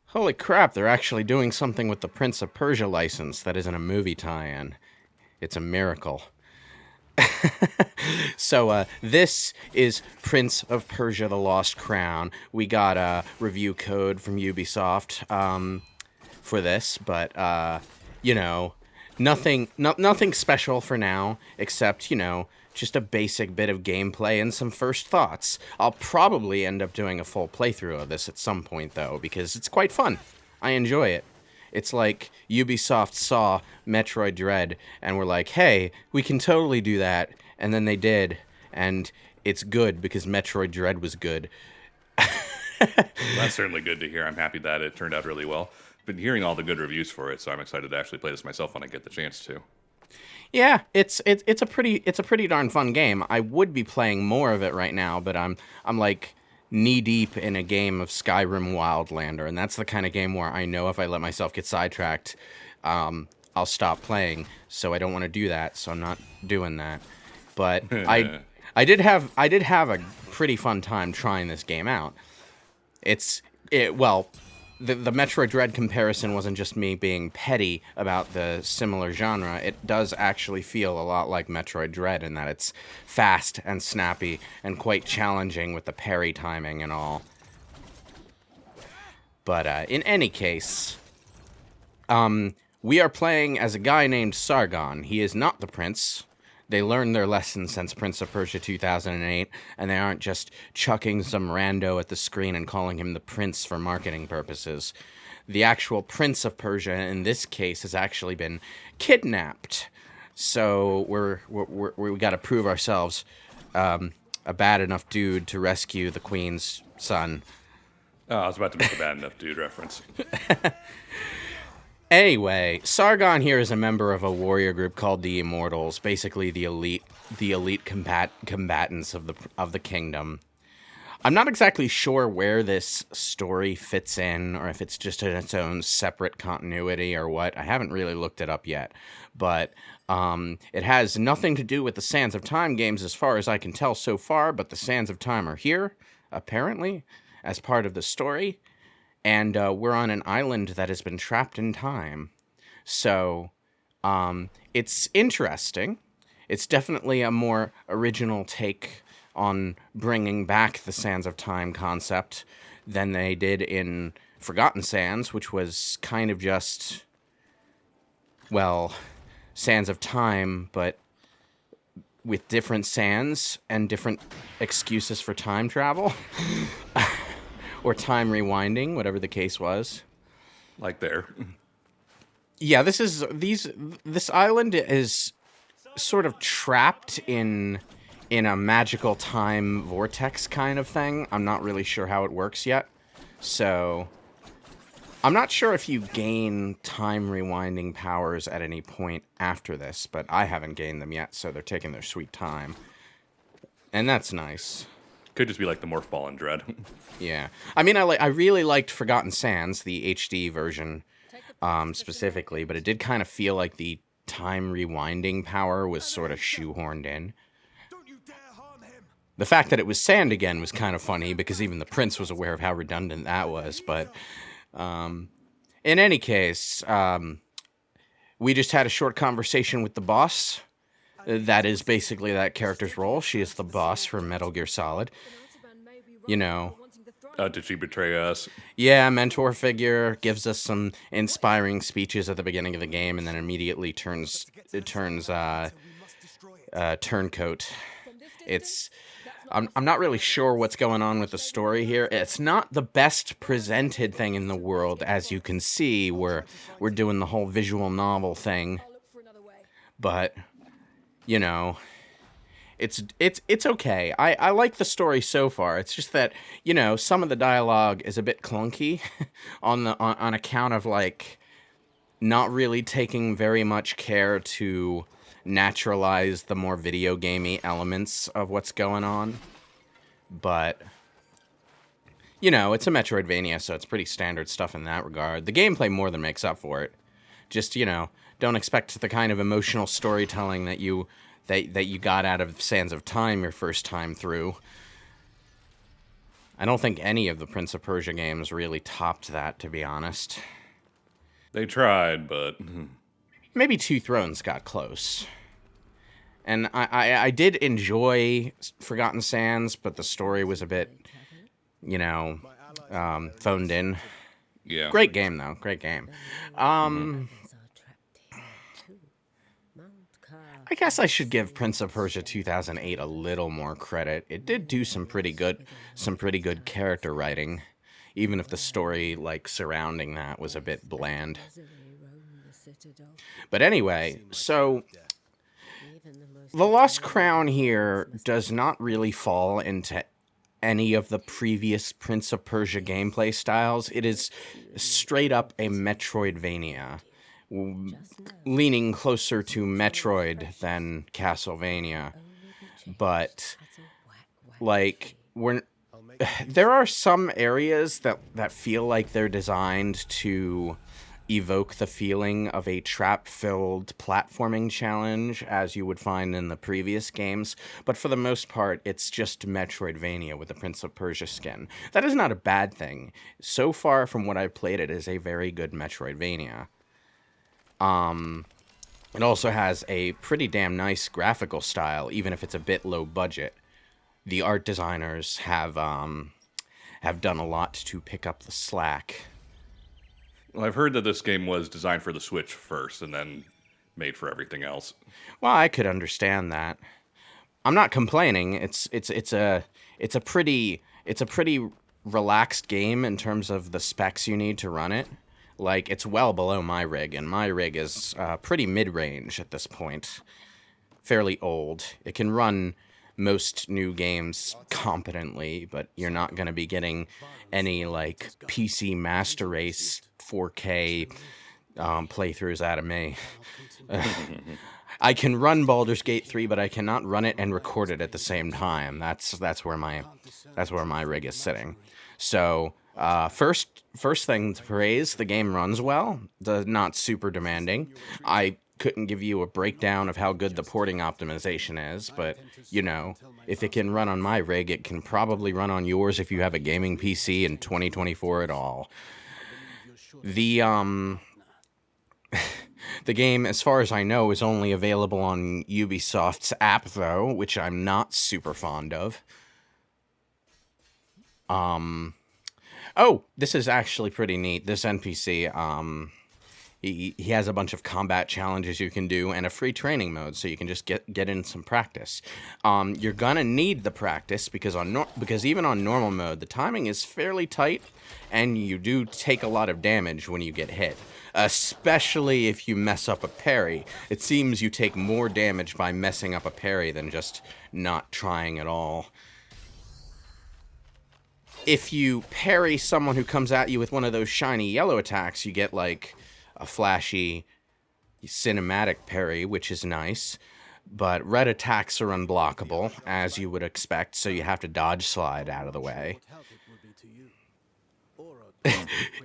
Holy crap, they're actually doing something with the Prince of Persia license that isn't a movie tie-in. It's a miracle. So this is Prince of Persia: The Lost Crown. We got a review code from Ubisoft for this, but you know, nothing special for now, except just a basic bit of gameplay and some first thoughts. I'll probably end up doing a full playthrough of this at some point, though, because it's quite fun. I enjoy it. It's like Ubisoft saw Metroid Dread and were like, hey, we can totally do that. And then they did. And it's good because Metroid Dread was good. That's certainly good to hear. I'm happy that it turned out really well. Been hearing all the good reviews for it, so I'm excited to actually play this myself when I get the chance to. Yeah, it's a pretty darn fun game. I would be playing more of it right now, but I'm like knee deep in a game of Skyrim Wildlander, and that's the kind of game where I know if I let myself get sidetracked, I'll stop playing. So I don't want to do that. So I'm not doing that. But I did have a pretty fun time trying this game out. The Metroid Dread comparison wasn't just me being petty about the similar genre. It does actually feel a lot like Metroid Dread in that it's fast and snappy and quite challenging with the parry timing and all. But in any case, we are playing as a guy named Sargon. He is not the prince. They learned their lesson since Prince of Persia 2008, and they aren't just chucking some rando at the screen and calling him the prince for marketing purposes. The actual Prince of Persia, in this case, has actually been kidnapped. So we got to prove ourselves a bad enough dude to rescue the queen's son. Oh, I was about to make a bad enough dude reference. Anyway, Sargon here is a member of a warrior group called the Immortals, basically the elite combatants of the kingdom. I'm not exactly sure where this story fits in, or if it's just in its own separate continuity or what. I haven't really looked it up yet, but it has nothing to do with the Sands of Time games as far as I can tell so far, but the Sands of Time are here, apparently, as part of the story. And we're on an island that has been trapped in time. So it's interesting. It's definitely a more original take on bringing back the Sands of Time concept than they did in Forgotten Sands, which was kind of just, well, Sands of Time, but with different sands and different excuses for time travel. Or time rewinding, whatever the case was. Like there. Yeah, this island is sort of trapped in a magical time vortex kind of thing. I'm not really sure how it works yet. So I'm not sure if you gain time rewinding powers at any point after this, but I haven't gained them yet, so they're taking their sweet time. And that's nice. Could just be like the Morph Ball in Dread. Yeah. I mean, I really liked Forgotten Sands, the HD version, specifically, but it did kind of feel like the time rewinding power was sort of shoehorned in. The fact that it was sand again was kind of funny, because even the prince was aware of how redundant that was, but in any case, we just had a short conversation with the boss. That is basically that character's role. She is the boss for Metal Gear Solid. You know. Did she betray us? Yeah, mentor figure, gives us some inspiring speeches at the beginning of the game, and then immediately turns turncoat. I'm not really sure what's going on with the story here. It's not the best presented thing in the world, as you can see. We're doing the whole visual novel thing, but it's okay. I like the story so far. It's just that, some of the dialogue is a bit clunky on account of not really taking very much care to naturalize the more video gamey elements of what's going on. But it's a Metroidvania, so it's pretty standard stuff in that regard. The gameplay more than makes up for it. Just, don't expect the kind of emotional storytelling that you got out of Sands of Time your first time through. I don't think any of the Prince of Persia games really topped that, to be honest. They tried, but Maybe Two Thrones got close. And I did enjoy Forgotten Sands, but the story was a bit, phoned in. yeah. Great game, though. Great game. I guess I should give Prince of Persia 2008 a little more credit. It did do some pretty good character writing, even if the story, surrounding that was a bit bland. But anyway, so the Lost Crown here does not really fall into any of the previous Prince of Persia gameplay styles. It is straight up a Metroidvania, leaning closer to Metroid than Castlevania. But, there are some areas that feel like they're designed to evoke the feeling of a trap-filled platforming challenge, as you would find in the previous games, but for the most part, it's just Metroidvania with the Prince of Persia skin. That is not a bad thing. So far from what I've played, it is a very good Metroidvania. It also has a pretty damn nice graphical style, even if it's a bit low budget. The art designers have done a lot to pick up the slack. Well, I've heard that this game was designed for the Switch first and then made for everything else. Well, I could understand that. I'm not complaining. It's a pretty relaxed game in terms of the specs you need to run it. It's well below my rig, and my rig is pretty mid-range at this point. Fairly old. It can run most new games competently, but you're not going to be getting any, PC Master Race 4K playthroughs out of me. I can run Baldur's Gate 3, but I cannot run it and record it at the same time. That's where my rig is sitting. So, first thing to praise, the game runs well. Not super demanding. I couldn't give you a breakdown of how good the porting optimization is, but, if it can run on my rig, it can probably run on yours if you have a gaming PC in 2024 at all. The game, as far as I know, is only available on Ubisoft's app, though, which I'm not super fond of. Oh, this is actually pretty neat. This NPC, he has a bunch of combat challenges you can do and a free training mode, so you can just get in some practice. You're gonna need the practice because even on normal mode, the timing is fairly tight, and you do take a lot of damage when you get hit, especially if you mess up a parry. It seems you take more damage by messing up a parry than just not trying at all. If you parry someone who comes at you with one of those shiny yellow attacks, you get, a flashy cinematic parry, which is nice. But red attacks are unblockable, as you would expect, so you have to dodge slide out of the way.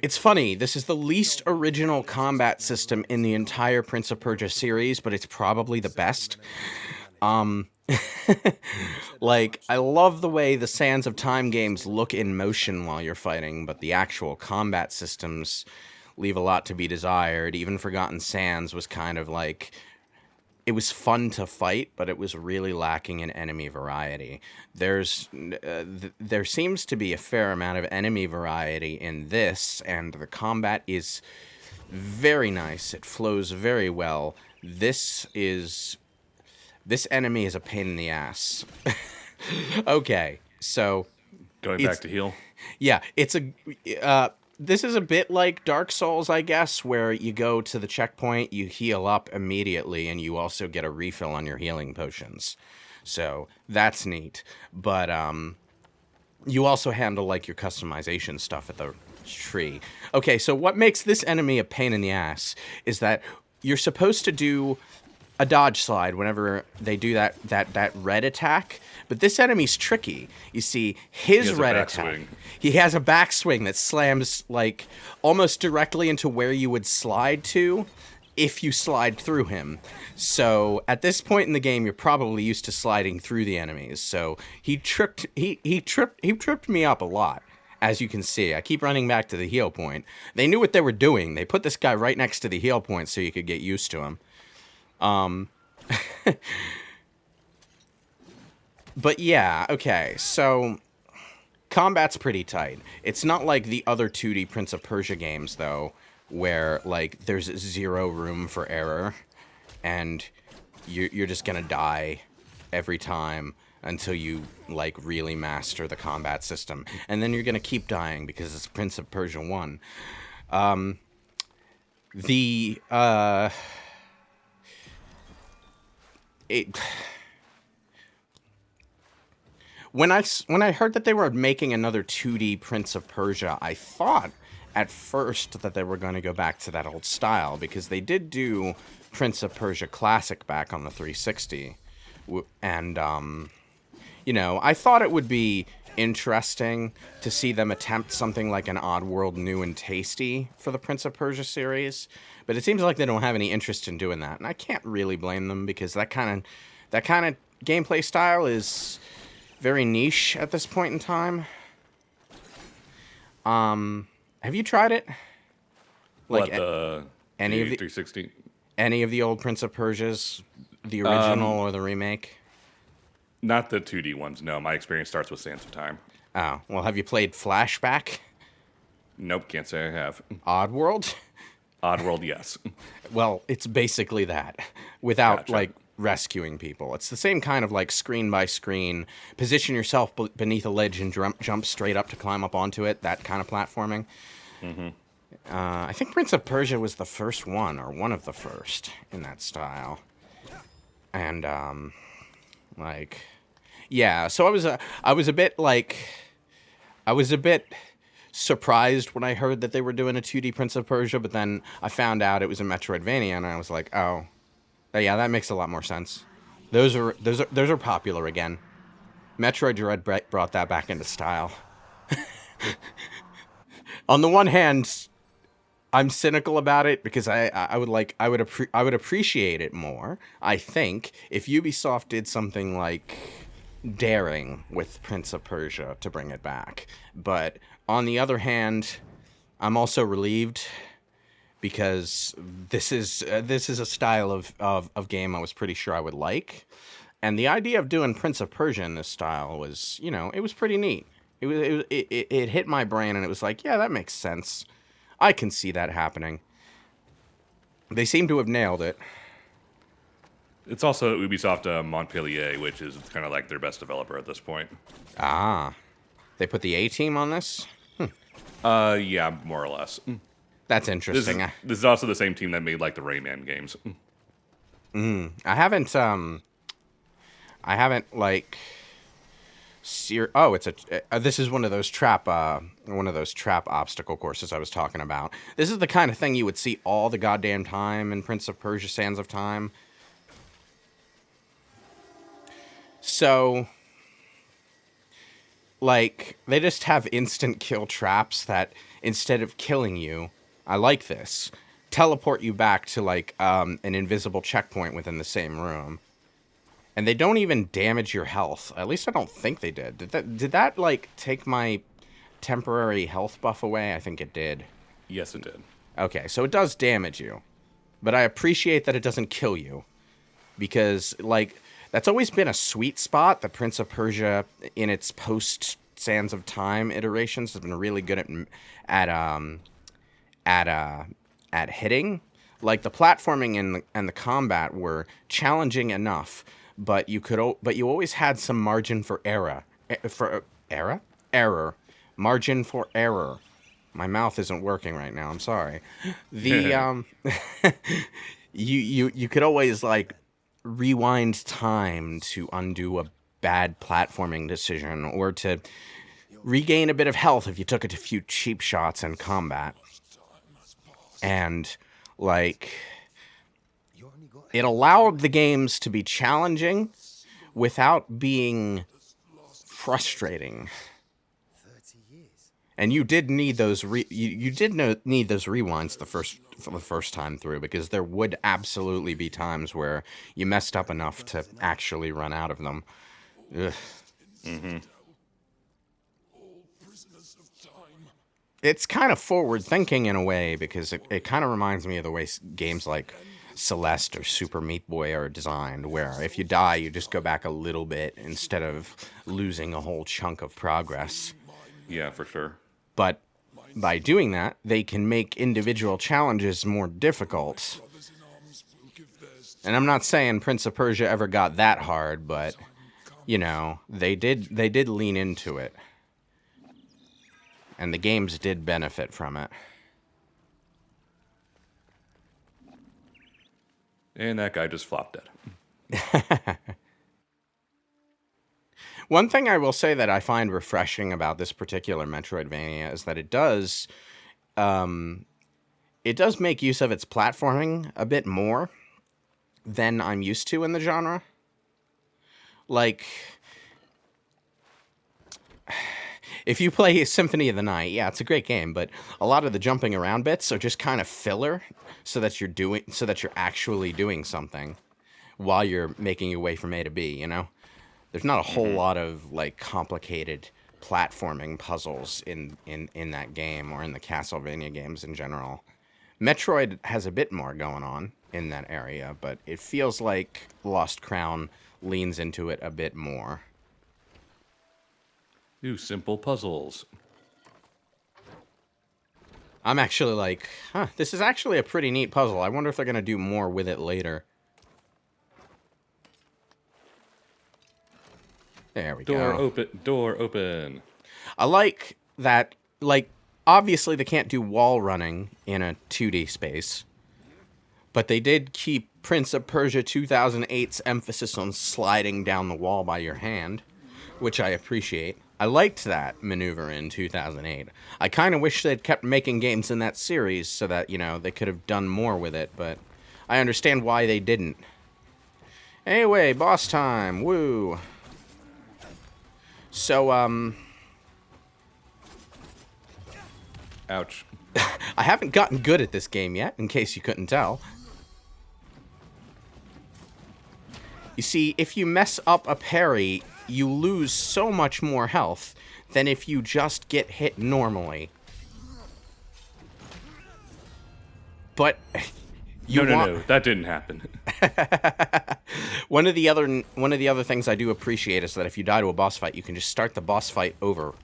It's funny, this is the least original combat system in the entire Prince of Persia series, but it's probably the best. I love the way the Sands of Time games look in motion while you're fighting, but the actual combat systems leave a lot to be desired. Even Forgotten Sands was kind of it was fun to fight, but it was really lacking in enemy variety. There seems to be a fair amount of enemy variety in this, and the combat is very nice. It flows very well. This enemy is a pain in the ass. Okay, so Going back to heal? Yeah, this is a bit like Dark Souls, I guess, where you go to the checkpoint, you heal up immediately, and you also get a refill on your healing potions. So that's neat. But you also handle your customization stuff at the tree. Okay, so what makes this enemy a pain in the ass is that you're supposed to do a dodge slide whenever they do that red attack, but this enemy's tricky. You see, his red attack, he has a backswing that slams almost directly into where you would slide to, if you slide through him. So at this point in the game, you're probably used to sliding through the enemies. So he tripped me up a lot. As you can see, I keep running back to the heal point. They knew what they were doing. They put this guy right next to the heal point so you could get used to him. But yeah, okay, so combat's pretty tight. It's not like the other 2D Prince of Persia games, though, where, like, there's zero room for error, and you're just gonna die every time until you, like, really master the combat system. And then you're gonna keep dying because it's Prince of Persia 1. When I heard that they were making another 2D Prince of Persia, I thought at first that they were going to go back to that old style, because they did do Prince of Persia Classic back on the 360. And, you know, I thought it would be interesting to see them attempt something like an Oddworld new and tasty for the Prince of Persia series, but it seems like they don't have any interest in doing that, and I can't really blame them, because that kind of gameplay style is very niche at this point in time. Have you tried it? Like any of the 360? Any of the old Prince of Persias, the original or the remake? Not the 2D ones, no. My experience starts with Sands of Time. Oh, well, have you played Flashback? Nope, can't say I have. Oddworld? Oddworld, yes. Well, it's basically that, without, Gotcha. like, rescuing people. It's the same kind of, like, screen by screen, position yourself beneath a ledge and jump straight up to climb up onto it, that kind of platforming. Mm-hmm. I think Prince of Persia was the first one, or one of the first, in that style. And, like, yeah, so I was a bit surprised when I heard that they were doing a 2D Prince of Persia, but then I found out it was a Metroidvania, and I was like, oh, yeah, that makes a lot more sense. Those are popular again. Metroid Dread brought that back into style. On the one hand, I'm cynical about it, because I would appreciate it more, I think, if Ubisoft did something like daring with Prince of Persia to bring it back. But on the other hand, I'm also relieved, because this is a style of game I was pretty sure I would like, and the idea of doing Prince of Persia in this style was, you know, it was pretty neat. It hit my brain, and it was like, yeah, that makes sense. I can see that happening. They seem to have nailed it. It's also Ubisoft Montpellier, which is kind of like their best developer at this point. Ah, they put the A team on this? Yeah, more or less. That's interesting. This is also the same team that made like the Rayman games. I haven't like. Oh, it's this is one of those trap obstacle courses I was talking about. This is the kind of thing you would see all the goddamn time in Prince of Persia: Sands of Time. So, like, they just have instant kill traps that, instead of killing you, I like this, teleport you back to, like, an invisible checkpoint within the same room. And they don't even damage your health. At least I don't think they did. Did that like, take my temporary health buff away? I think it did. Yes, it did. Okay, so it does damage you. But I appreciate that it doesn't kill you. Because, like, that's always been a sweet spot. The Prince of Persia, in its post-Sands of Time iterations, has been really good at hitting. Like, the platforming and the combat were challenging enough, but you always had some margin for error. Margin for error. My mouth isn't working right now. I'm sorry. The you could always, like, rewind time to undo a bad platforming decision, or to regain a bit of health if you took a few cheap shots in combat. And, like, it allowed the games to be challenging without being frustrating. And you did need those need those rewinds for the first time through, because there would absolutely be times where you messed up enough to actually run out of them. Ugh. Mm-hmm. It's kind of forward thinking in a way, because it kind of reminds me of the way games like Celeste or Super Meat Boy are designed, where if you die, you just go back a little bit instead of losing a whole chunk of progress. Yeah, for sure. But by doing that, they can make individual challenges more difficult. And I'm not saying Prince of Persia ever got that hard, but, you know, they did lean into it. And the games did benefit from it. And that guy just flopped dead. One thing I will say that I find refreshing about this particular Metroidvania is that it does make use of its platforming a bit more than I'm used to in the genre. Like, if you play Symphony of the Night, yeah, it's a great game, but a lot of the jumping around bits are just kind of filler, so that you're actually doing something while you're making your way from A to B, you know? There's not a whole lot of, like, complicated platforming puzzles in that game, or in the Castlevania games in general. Metroid has a bit more going on in that area, but it feels like Lost Crown leans into it a bit more. Do simple puzzles. I'm actually like, this is actually a pretty neat puzzle. I wonder if they're going to do more with it later. There we go. Door open. I like that, like, obviously they can't do wall running in a 2D space, but they did keep Prince of Persia 2008's emphasis on sliding down the wall by your hand, which I appreciate. I liked that maneuver in 2008. I kind of wish they'd kept making games in that series so that, you know, they could have done more with it, but I understand why they didn't. Anyway, boss time. Woo. So, Ouch. I haven't gotten good at this game yet, in case you couldn't tell. You see, if you mess up a parry, you lose so much more health than if you just get hit normally. But No, that didn't happen. One of the other things I do appreciate is that if you die to a boss fight, you can just start the boss fight over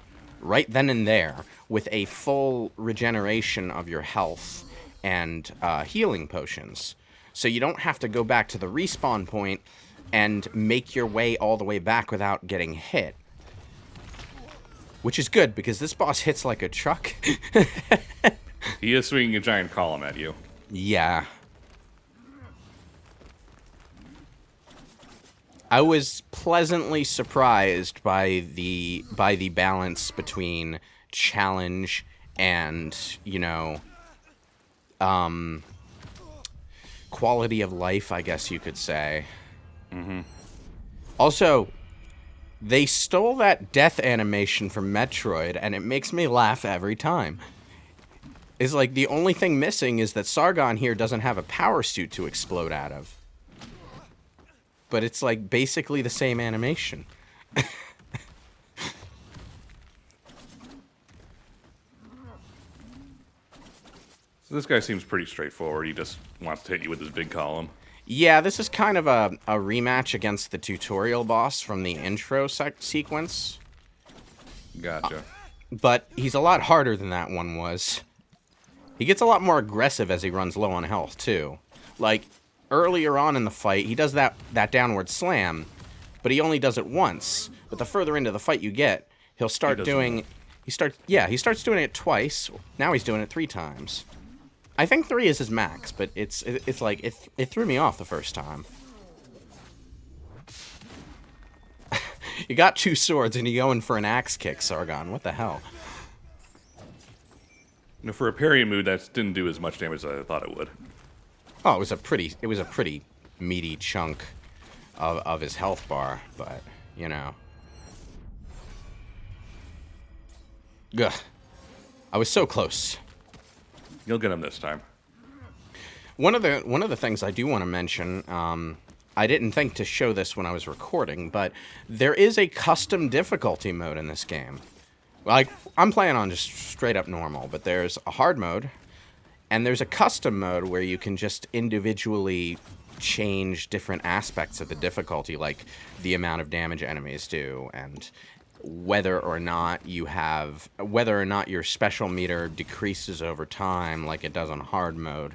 right then and there with a full regeneration of your health and healing potions. So you don't have to go back to the respawn point and make your way all the way back without getting hit. Which is good, because this boss hits like a truck. He is swinging a giant column at you. Yeah. I was pleasantly surprised by the balance between challenge and, you know, quality of life, I guess you could say. Mm-hmm. Also, they stole that death animation from Metroid, and it makes me laugh every time. It's like the only thing missing is that Sargon here doesn't have a power suit to explode out of. But it's like basically the same animation. So this guy seems pretty straightforward. He just wants to hit you with his big column. Yeah, this is kind of a rematch against the tutorial boss from the intro sequence. Gotcha. But he's a lot harder than that one was. He gets a lot more aggressive as he runs low on health, too. Like, earlier on in the fight, he does that downward slam, but he only does it once. But the further into the fight you get, he'll start doing... He starts doing it twice. Now he's doing it 3 times. I think 3 is his max, but it's like, it threw me off the first time. You got 2 swords and you're going for an axe kick, Sargon. What the hell? You know, for a parry mood, that didn't do as much damage as I thought it would. Oh, it was a pretty meaty chunk of his health bar, but, you know. Ugh. I was so close. You'll get him this time. One of the things I do want to mention, I didn't think to show this when I was recording, but there is a custom difficulty mode in this game. Like, I'm playing on just straight up normal, but there's a hard mode, and there's a custom mode where you can just individually change different aspects of the difficulty, like the amount of damage enemies do, and whether or not your special meter decreases over time like it does on hard mode.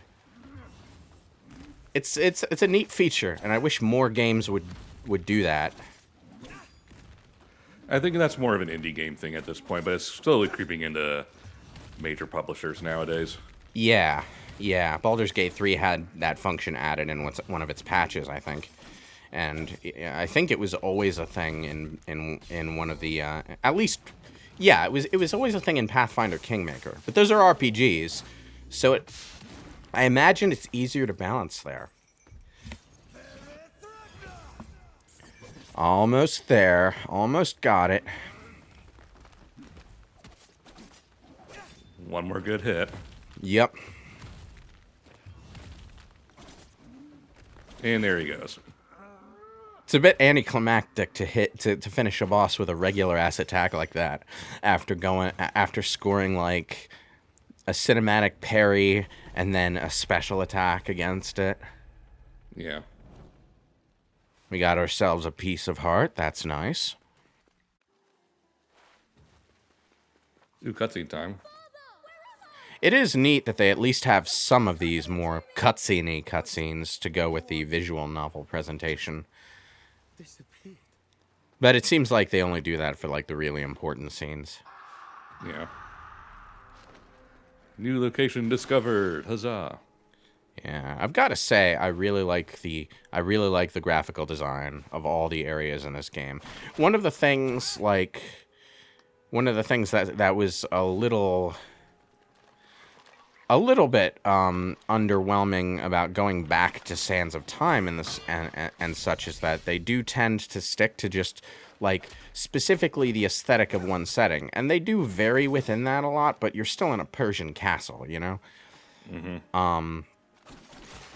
It's a neat feature, and I wish more games would do that. I think that's more of an indie game thing at this point, but it's slowly creeping into major publishers nowadays. Yeah. Baldur's Gate 3 had that function added in one of its patches, I think. And I think it was always a thing in one of the at least, yeah, it was always a thing in Pathfinder Kingmaker. But those are RPGs, so I imagine it's easier to balance there. Almost there. Almost got it. One more good hit. Yep. And there he goes. It's a bit anticlimactic to finish a boss with a regular ass attack like that after scoring like a cinematic parry and then a special attack against it. Yeah. We got ourselves a piece of heart. That's nice. Ooh, cutscene time. It is neat that they at least have some of these more cutscene-y cutscenes to go with the visual novel presentation. But it seems like they only do that for like the really important scenes. Yeah. New location discovered. Huzzah. Yeah, I've got to say I really like the graphical design of all the areas in this game. One of the things that was a little bit underwhelming about going back to Sands of Time in this and such is that they do tend to stick to just like specifically the aesthetic of one setting, and they do vary within that a lot, but you're still in a Persian castle, you know. Mm-hmm.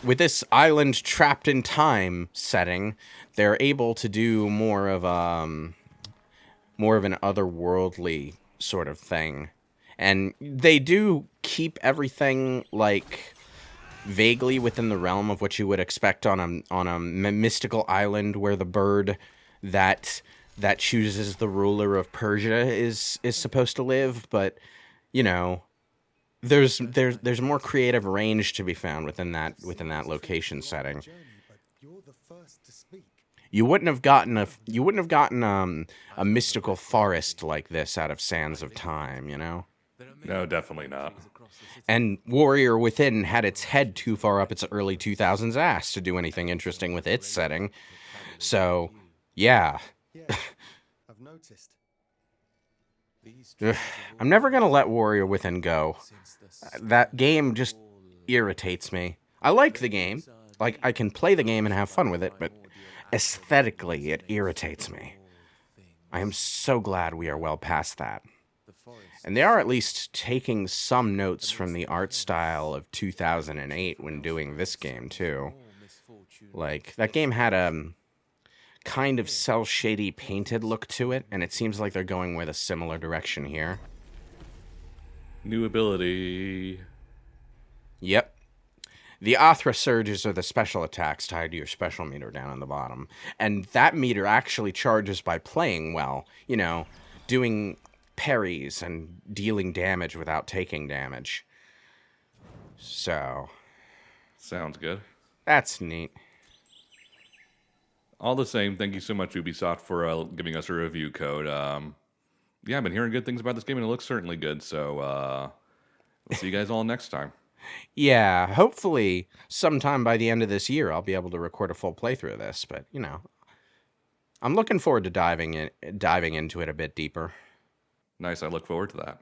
With this island trapped in time setting, they're able to do more of an otherworldly sort of thing. And they do keep everything like vaguely within the realm of what you would expect on a mystical island where the bird that chooses the ruler of Persia is supposed to live, but you know, there's more creative range to be found within that location setting. You wouldn't have gotten a mystical forest like this out of Sands of Time, you know? No, definitely not. And Warrior Within had its head too far up its early 2000s ass to do anything interesting with its setting. So, yeah. I've noticed. I'm never going to let Warrior Within go. That game just irritates me. I like the game. Like, I can play the game and have fun with it, but aesthetically, it irritates me. I am so glad we are well past that. And they are at least taking some notes from the art style of 2008 when doing this game, too. Like, that game had a kind of cel-shady painted look to it, and it seems like they're going with a similar direction here. New ability. Yep. The Athra surges are the special attacks tied to your special meter down on the bottom. And that meter actually charges by playing well, you know, doing parries and dealing damage without taking damage. So. Sounds good. That's neat. All the same, thank you so much, Ubisoft, for giving us a review code. Yeah, I've been hearing good things about this game, and it looks certainly good. So, we'll see you guys all next time. Yeah, hopefully sometime by the end of this year, I'll be able to record a full playthrough of this. But, you know, I'm looking forward to diving into it a bit deeper. Nice, I look forward to that.